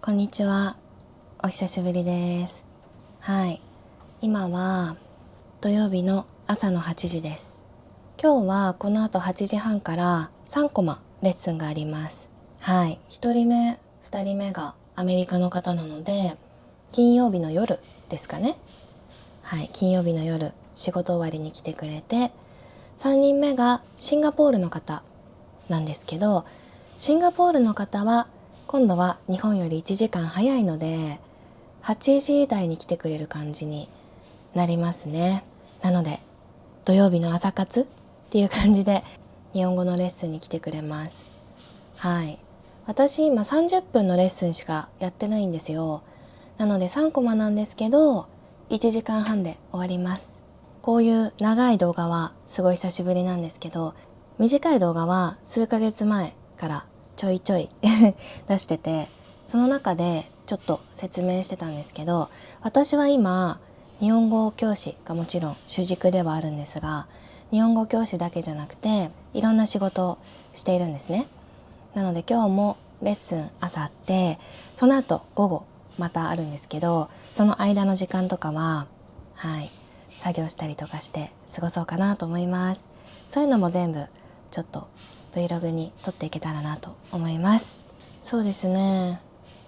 こんにちは。お久しぶりです。今は土曜日の朝の8時です。今日はこの後8時半から3コマレッスンがあります。1人目、2人目がアメリカの方なので、金曜日の夜ですかね。金曜日の夜、仕事終わりに来てくれて、3人目がシンガポールの方なんですけど、シンガポールの方は今度は日本より1時間早いので8時台に来てくれる感じになりますね。なので土曜日の朝活っていう感じで日本語のレッスンに来てくれます。私今30分のレッスンしかやってないんですよ。なので3コマなんですけど1時間半で終わります。こういう長い動画はすごい久しぶりなんですけど、短い動画は数ヶ月前からちょいちょい出してて、その中でちょっと説明してたんですけど、私は今日本語教師がもちろん主軸ではあるんですが、日本語教師だけじゃなくていろんな仕事をしているんですね。なので今日もレッスン朝あって、その後午後またあるんですけど、その間の時間とかは作業したりとかして過ごそうかなと思います。そういうのも全部ちょっと Vlog に撮っていけたらなと思います。そうですね、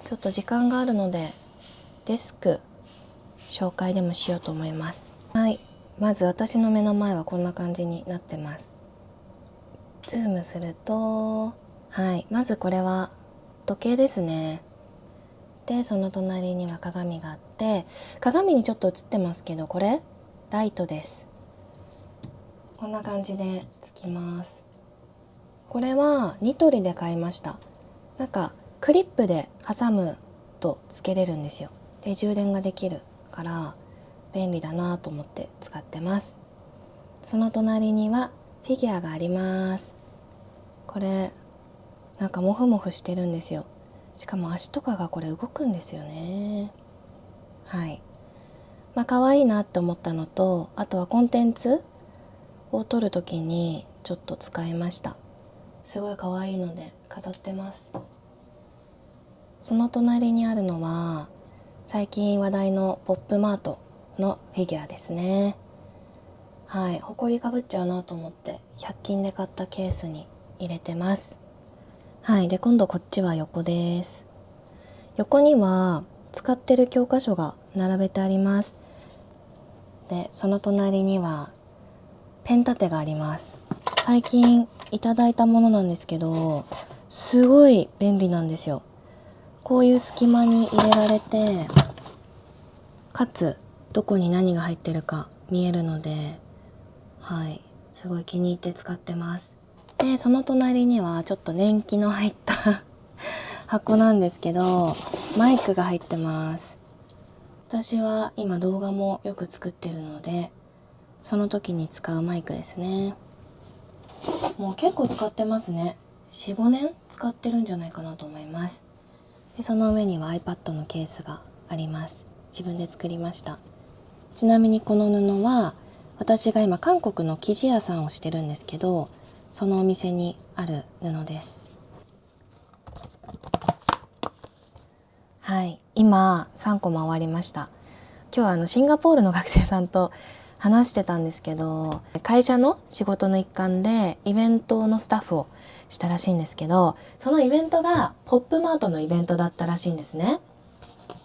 ちょっと時間があるのでデスク紹介でもしようと思います。まず私の目の前はこんな感じになってます。ズームするとまずこれは時計ですね。でその隣には鏡があって、鏡にちょっと映ってますけど、これライトです。こんな感じでつきます。これはニトリで買いました。なんかクリップで挟むとつけれるんですよ。で充電ができるから便利だなと思って使ってます。その隣にはフィギュアがあります。これなんかモフモフしてるんですよ。しかも足とかがこれ動くんですよね。可愛いなって思ったのと、あとはコンテンツを撮るときにちょっと使いました。すごい可愛いので飾ってます。その隣にあるのは最近話題のポップマートのフィギュアですね。ほこりかぶっちゃうなと思って100均で買ったケースに入れてます。で今度こっちは横です。横には使ってる教科書が並べてあります。でその隣にはペン立てがあります。最近いただいたものなんですけど、すごい便利なんですよ。こういう隙間に入れられて、かつどこに何が入ってるか見えるので、すごい気に入って使ってます。でその隣にはちょっと年季の入った箱なんですけど、マイクが入ってます。私は今動画もよく作ってるので、その時に使うマイクですね。もう結構使ってますね。4、5年使ってるんじゃないかなと思います。でその上には iPad のケースがあります。自分で作りました。ちなみにこの布は私が今韓国の生地屋さんをしてるんですけど、そのお店にある布です。今3コマ終わりました。今日はシンガポールの学生さんと話してたんですけど、会社の仕事の一環でイベントのスタッフをしたらしいんですけど、そのイベントがポップマートのイベントだったらしいんですね。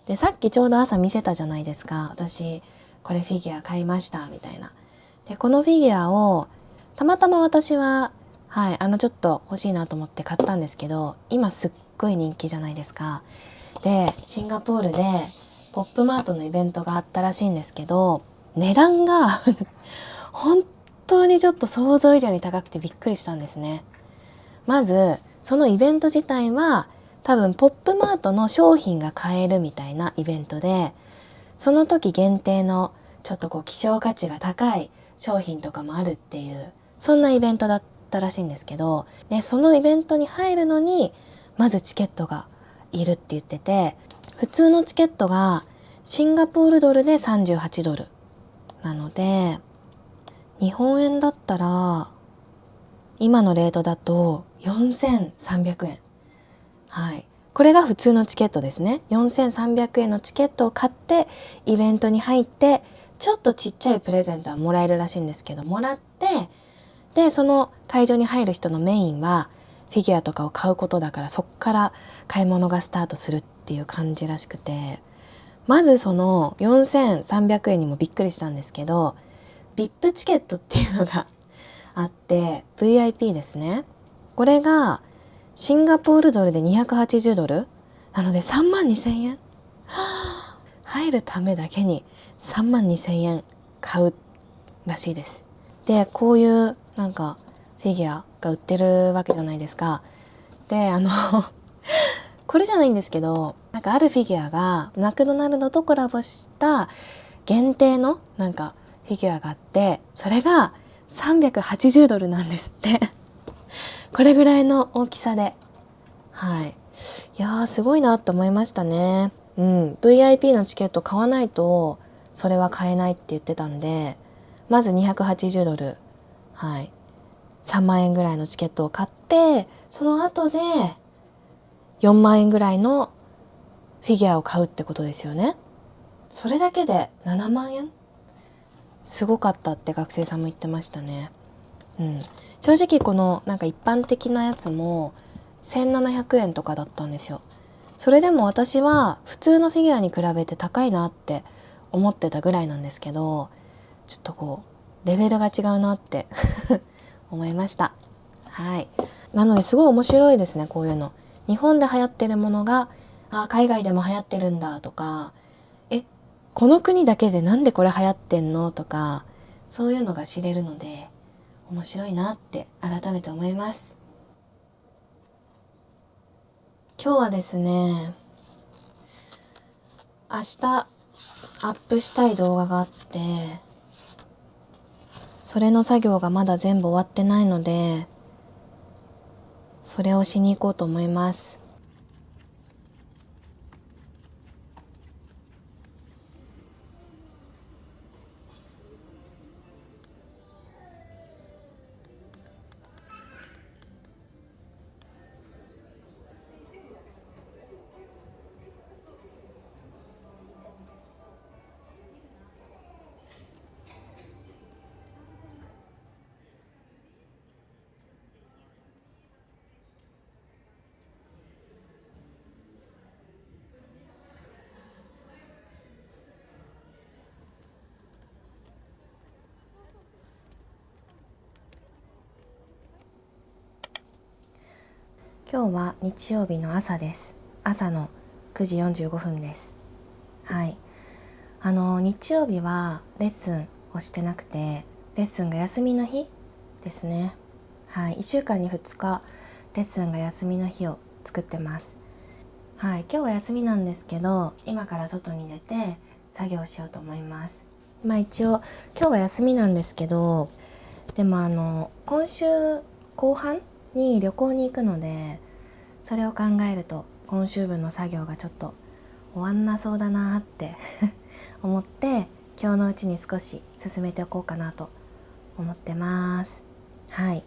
でさっきちょうど朝見せたじゃないですか。私これフィギュア買いましたみたいな。でこのフィギュアをたまたま私はちょっと欲しいなと思って買ったんですけど、今すっごい人気じゃないですか。でシンガポールでポップマートのイベントがあったらしいんですけど、値段が本当にちょっと想像以上に高くてびっくりしたんですね。まずそのイベント自体は多分ポップマートの商品が買えるみたいなイベントで、その時限定のちょっと希少価値が高い商品とかもあるっていう、そんなイベントだったらしいんですけど、でそのイベントに入るのにまずチケットがいるって言ってて、普通のチケットがシンガポールドルで38ドルなので、日本円だったら今のレートだと4300円。これが普通のチケットですね。4300円のチケットを買ってイベントに入って、ちょっとちっちゃいプレゼントはもらえるらしいんですけど、もらって、でその会場に入る人のメインはフィギュアとかを買うことだから、そっから買い物がスタートするっていう感じらしくて、まずその4300円にもびっくりしたんですけど、 VIP チケットっていうのがあって、 VIP ですね。これがシンガポールドルで280ドルなので3万2000円、入るためだけに3万2000円買うらしいです。でこういうなんかフィギュアが売ってるわけじゃないですか。でこれじゃないんですけど、なんかあるフィギュアがマクドナルドとコラボした限定のなんかフィギュアがあって、それが380ドルなんですってこれぐらいの大きさで、はい、いやーすごいなと思いましたね。VIP のチケット買わないとそれは買えないって言ってたんで、まず280ドル、はい、3万円ぐらいのチケットを買って、その後で4万円ぐらいのフィギュアを買うってことですよね。それだけで7万円、すごかったって学生さんも言ってましたね。正直このなんか一般的なやつも1700円とかだったんですよ。それでも私は普通のフィギュアに比べて高いなって思ってたぐらいなんですけど、ちょっとこうレベルが違うなって思いました。はい。なのですごい面白いですね、こういうの。日本で流行ってるものが、海外でも流行ってるんだとか、この国だけでなんでこれ流行ってんのとか、そういうのが知れるので面白いなって改めて思います。今日はですね、明日アップしたい動画があって、それの作業がまだ全部終わってないので、それをしに行こうと思います。今日は日曜日の朝です。朝の9時45分です。はい。日曜日はレッスンをしてなくて、レッスンが休みの日ですね。はい。1週間に2日レッスンが休みの日を作ってます。はい。今日は休みなんですけど、今から外に出て作業しようと思います。一応今日は休みなんですけど、でも今週後半に旅行に行くので、それを考えると今週分の作業がちょっと終わんなそうだなって思って、今日のうちに少し進めておこうかなと思ってます。はい。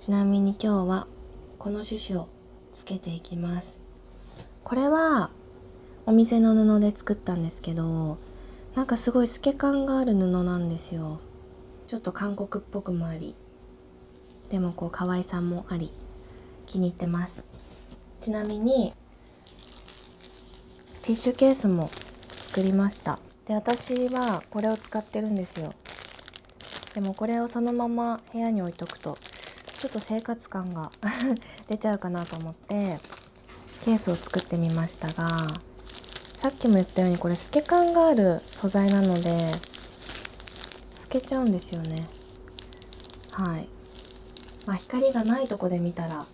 ちなみに今日はこの種子をつけていきます。これはお店の布で作ったんですけど、なんかすごい透け感がある布なんですよ。ちょっと韓国っぽくもあり、でもこう可愛さもあり、気に入ってます。ちなみにティッシュケースも作りました。で、私はこれを使ってるんですよ。でもこれをそのまま部屋に置いとくとちょっと生活感が出ちゃうかなと思ってケースを作ってみましたが、さっきも言ったようにこれ透け感がある素材なので透けちゃうんですよね。はい。光がないとこで見たら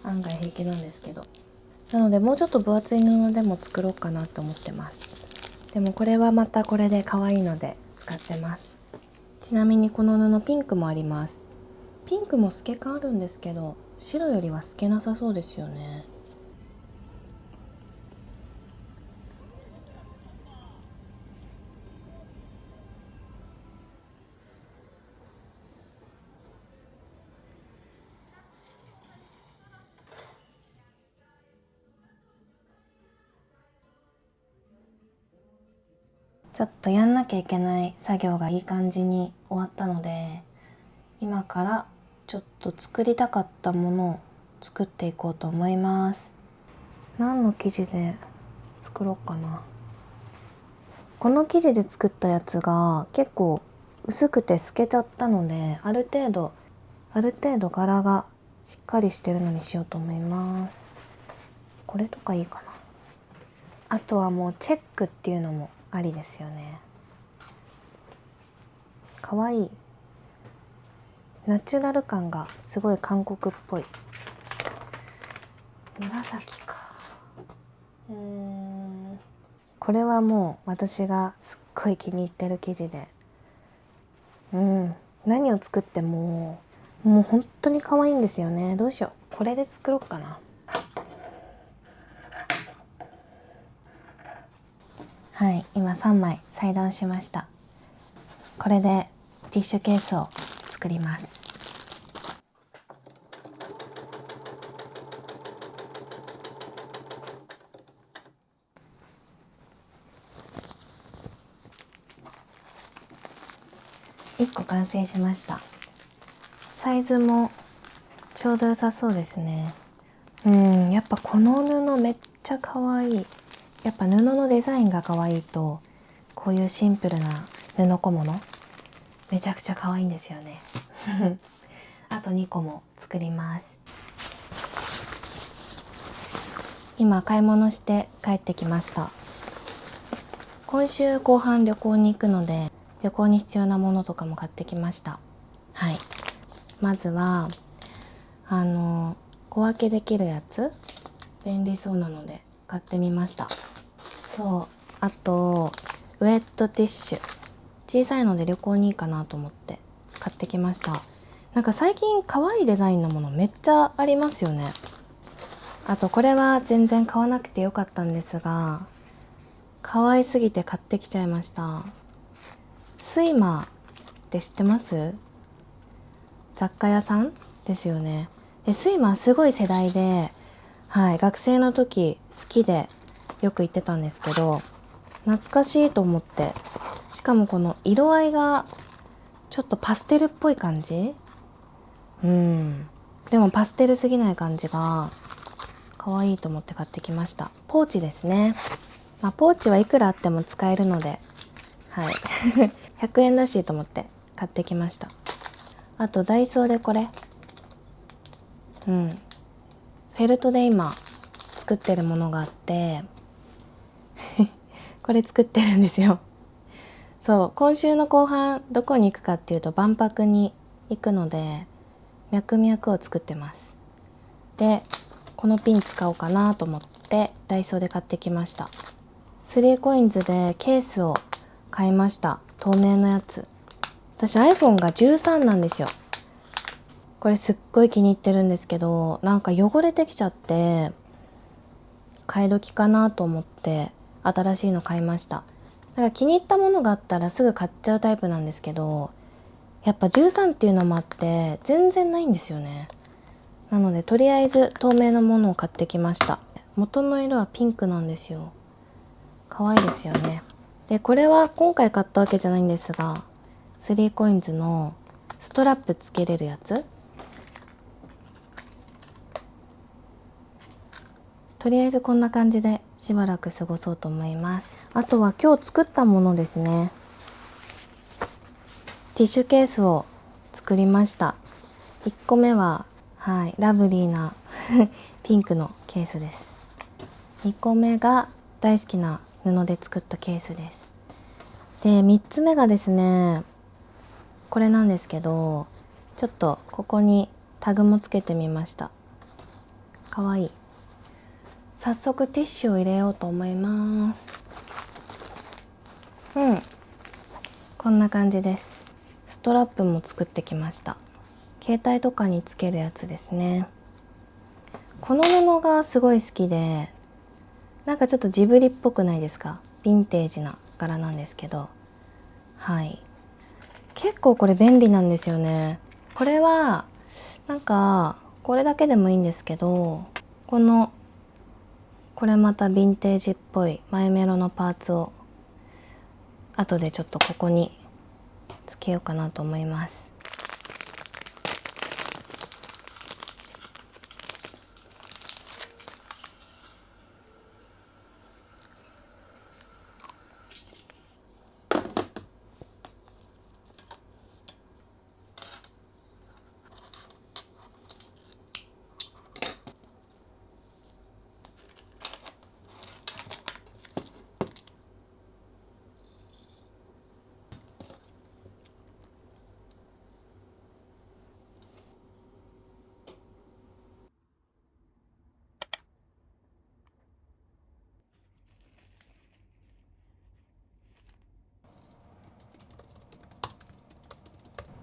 案外平気なんですけど、なのでもうちょっと分厚い布でも作ろうかなと思ってます。でもこれはまたこれで可愛いので使ってます。ちなみにこの布ピンクもあります。ピンクも透け感あるんですけど、白よりは透けなさそうですよね。ちょっとやんなきゃいけない作業がいい感じに終わったので、今からちょっと作りたかったものを作っていこうと思います。何の生地で作ろうかな。この生地で作ったやつが結構薄くて透けちゃったので、ある程度柄がしっかりしてるのにしようと思います。これとかいいかな。あとはもうチェックっていうのもありですよね。かわいい。ナチュラル感がすごい韓国っぽい。紫か。これはもう私がすっごい気に入ってる生地で、何を作ってももう本当に可愛いんですよね。どうしよう、これで作ろうかな。はい、今3枚裁断しました。これでティッシュケースを作ります。1個完成しました。サイズもちょうど良さそうですね。やっぱこの布めっちゃ可愛い。やっぱ布のデザインが可愛いと、こういうシンプルな布小物めちゃくちゃ可愛いんですよね。あと2個も作ります。今買い物して帰ってきました。今週後半旅行に行くので、旅行に必要なものとかも買ってきました。はい、まずは小分けできるやつ、便利そうなので買ってみました。そう、あとウェットティッシュ、小さいので旅行にいいかなと思って買ってきました。なんか最近可愛いデザインのものめっちゃありますよね。あとこれは全然買わなくてよかったんですが、可愛すぎて買ってきちゃいました。スイマーって知ってます？雑貨屋さんですよね。でスイマーすごい世代で、学生の時好きでよく行ってたんですけど、懐かしいと思って、しかもこの色合いがちょっとパステルっぽい感じ、でもパステルすぎない感じが可愛いと思って買ってきました。ポーチですね。ポーチはいくらあっても使えるので、100円だしと思って買ってきました。あとダイソーでこれ、フェルトで今作ってるものがあってこれ作ってるんですよ。そう、今週の後半どこに行くかっていうと、万博に行くので脈々を作ってます。でこのピン使おうかなと思ってダイソーで買ってきました。3COINS でケースを買いました。透明のやつ。私 iPhone が13なんですよ。これすっごい気に入ってるんですけど、なんか汚れてきちゃって買い時かなと思って新しいの買いました。だから気に入ったものがあったらすぐ買っちゃうタイプなんですけど、やっぱ13っていうのもあって全然ないんですよね。なのでとりあえず透明のものを買ってきました。元の色はピンクなんですよ。可愛いですよね。でこれは今回買ったわけじゃないんですが、3COINS のストラップつけれるやつ、とりあえずこんな感じでしばらく過ごそうと思います。あとは今日作ったものですね。ティッシュケースを作りました。1個目はラブリーなピンクのケースです。2個目が大好きな布で作ったケースです。で3つ目がですね、これなんですけど、ちょっとここにタグもつけてみました。かわいい。早速ティッシュを入れようと思います。こんな感じです。ストラップも作ってきました。携帯とかにつけるやつですね。この布がすごい好きで、なんかちょっとジブリっぽくないですか？ヴィンテージな柄なんですけど、結構これ便利なんですよね。これはなんかこれだけでもいいんですけど、これまたヴィンテージっぽいマイメロのパーツを後でちょっとここにつけようかなと思います。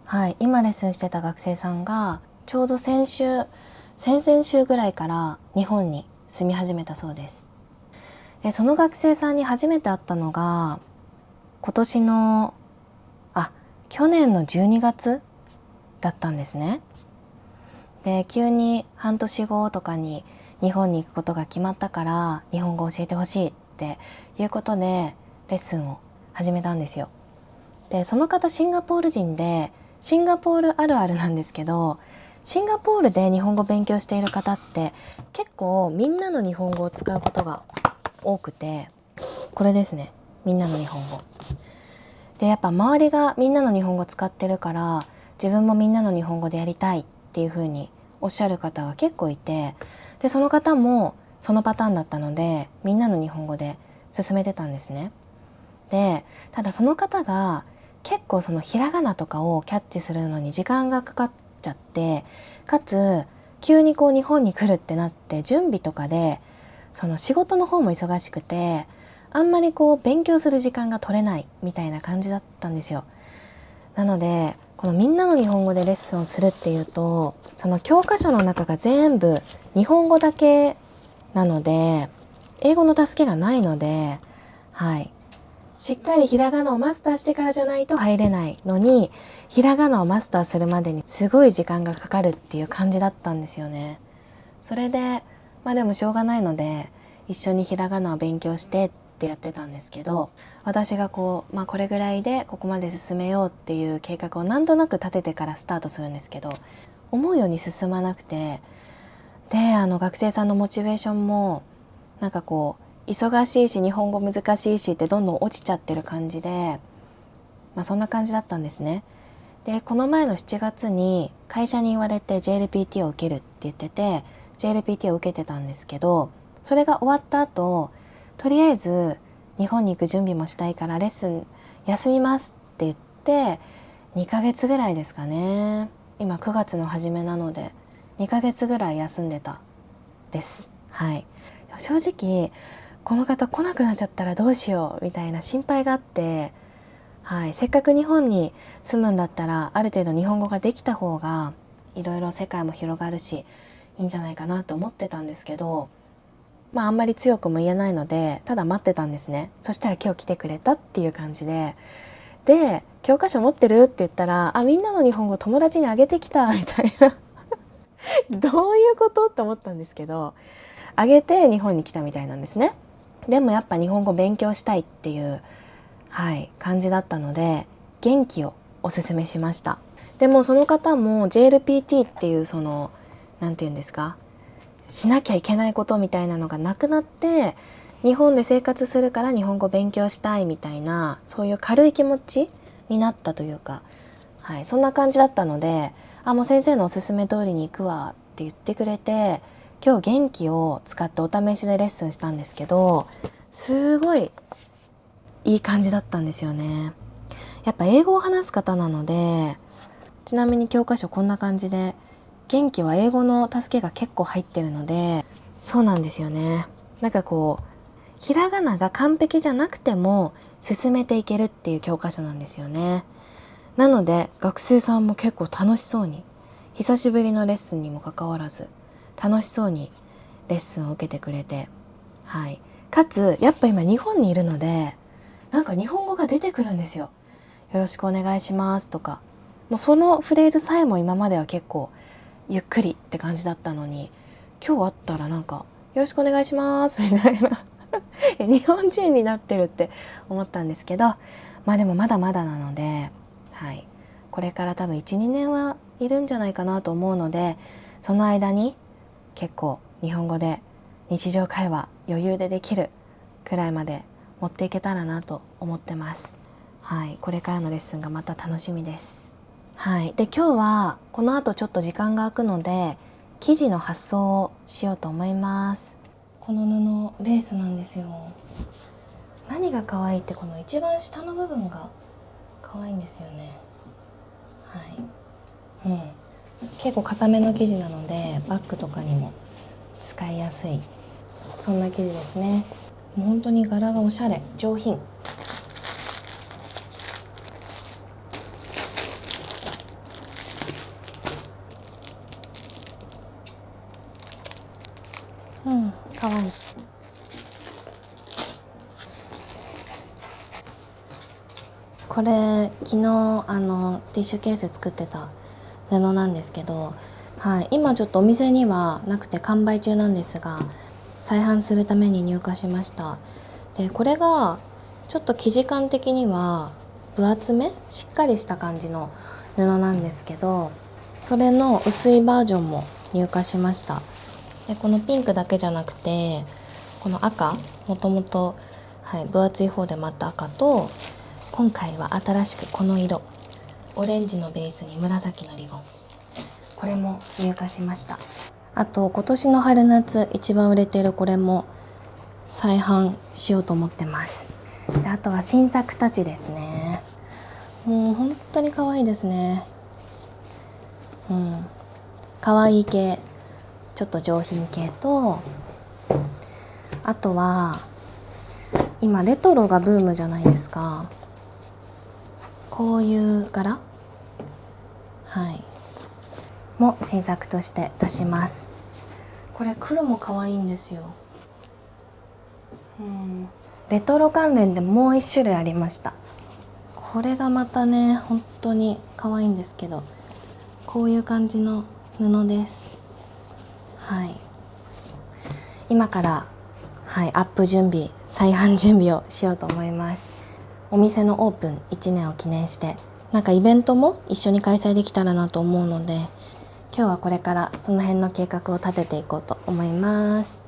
はい、今レッスンしてた学生さんがちょうど先々週ぐらいから日本に住み始めたそうです。でその学生さんに初めて会ったのが去年の12月だったんですね。で急に半年後とかに日本に行くことが決まったから日本語教えてほしいっていうことでレッスンを始めたんですよ。でその方シンガポール人で、シンガポールあるあるなんですけど、シンガポールで日本語勉強している方って結構みんなの日本語を使うことが多くて、これですね、みんなの日本語で、やっぱ周りがみんなの日本語使ってるから自分もみんなの日本語でやりたいっていう風におっしゃる方が結構いて、でその方もそのパターンだったのでみんなの日本語で進めてたんですね。でただその方が結構そのひらがなとかをキャッチするのに時間がかかっちゃって、かつ急にこう日本に来るってなって準備とかでその仕事の方も忙しくて、あんまりこう勉強する時間が取れないみたいな感じだったんですよ。なのでこのみんなの日本語でレッスンをするっていうと、その教科書の中が全部日本語だけなので英語の助けがないので、はい、しっかりひらがなをマスターしてからじゃないと入れないのに、ひらがなをマスターするまでにすごい時間がかかるっていう感じだったんですよね。それででもしょうがないので一緒にひらがなを勉強してってやってたんですけど、私がこれぐらいでここまで進めようっていう計画をなんとなく立ててからスタートするんですけど、思うように進まなくて、で学生さんのモチベーションもなんかこう忙しいし日本語難しいしってどんどん落ちちゃってる感じで、そんな感じだったんですね。でこの前の7月に会社に言われて JLPT を受けるって言ってて JLPT を受けてたんですけど、それが終わった後とりあえず日本に行く準備もしたいからレッスン休みますって言って2ヶ月ぐらいですかね、今9月の初めなので2ヶ月ぐらい休んでたです。はい、正直この方来なくなっちゃったらどうしようみたいな心配があって、はい、せっかく日本に住むんだったらある程度日本語ができた方がいろいろ世界も広がるしいいんじゃないかなと思ってたんですけど、あんまり強くも言えないのでただ待ってたんですね。そしたら今日来てくれたっていう感じで、教科書持ってるって言ったらみんなの日本語友達にあげてきたみたいなどういうことって思ったんですけど、あげて日本に来たみたいなんですね。でもやっぱ日本語勉強したいっていう、感じだったので元気をおすすめしました。でもその方も JLPT っていうそのなんていうんですか、しなきゃいけないことみたいなのがなくなって日本で生活するから日本語勉強したいみたいな、そういう軽い気持ちになったというか、そんな感じだったのでもう先生のおすすめ通りに行くわって言ってくれて、今日元気を使ってお試しでレッスンしたんですけど、すごいいい感じだったんですよね。やっぱ英語を話す方なので、ちなみに教科書こんな感じで元気は英語の助けが結構入ってるので、そうなんですよね。なんかこうひらがなが完璧じゃなくても進めていけるっていう教科書なんですよね。なので学生さんも結構楽しそうに、久しぶりのレッスンにもかかわらず楽しそうにレッスンを受けてくれて、かつやっぱ今日本にいるのでなんか日本語が出てくるんですよ。よろしくお願いしますとか、もうそのフレーズさえも今までは結構ゆっくりって感じだったのに、今日会ったらなんかよろしくお願いしますみたいな日本人になってるって思ったんですけど、でもまだまだなので、これから多分 1,2 年はいるんじゃないかなと思うので、その間に結構日本語で日常会話余裕でできるくらいまで持っていけたらなと思ってます。これからのレッスンがまた楽しみです。で今日はこの後ちょっと時間が空くので生地の発送をしようと思います。この布レースなんですよ。何が可愛いって、この一番下の部分が可愛いんですよね。結構固めの生地なのでバッグとかにも使いやすい、そんな生地ですね。もう本当に柄がおしゃれ、上品。可愛いし。これ昨日ティッシュケース作ってた布なんですけど、今ちょっとお店にはなくて完売中なんですが、再販するために入荷しました。でこれがちょっと生地感的には分厚め、しっかりした感じの布なんですけど、それの薄いバージョンも入荷しました。でこのピンクだけじゃなくて、この赤、もともと分厚い方でもあった赤と、今回は新しくこの色、オレンジのベースに紫のリボン、これも入荷しました。あと今年の春夏一番売れているこれも再販しようと思ってます。であとは新作たちですね。もう本当に可愛いですね。可愛い系、ちょっと上品系と、あとは今レトロがブームじゃないですか。こういう柄も新作として出します。これ黒も可愛いんですよ。レトロ関連でもう一種類ありました。これがまたね本当に可愛いんですけど、こういう感じの布です。今からアップ準備、再販準備をしようと思います。お店のオープン1年を記念して、なんかイベントも一緒に開催できたらなと思うので、今日はこれからその辺の計画を立てていこうと思います。